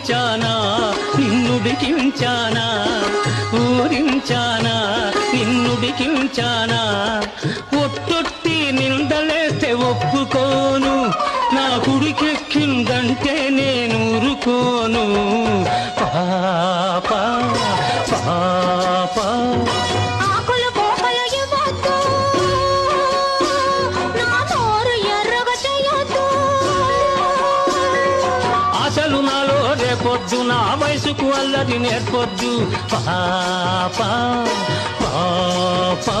ఊరించానా నిన్నుడికించానా ఊరించానా నిన్నుడికించానా ఒట్టొట్టి నిందలేస్తే ఒప్పుకోను నా కుడికెక్కిందంటే నేను ఊరుకోను పాపా పాపా ఆశలు నాలో రేపొద్దు నా వయసుకు అల్లరి నేర్పొద్దు పాపా పాపా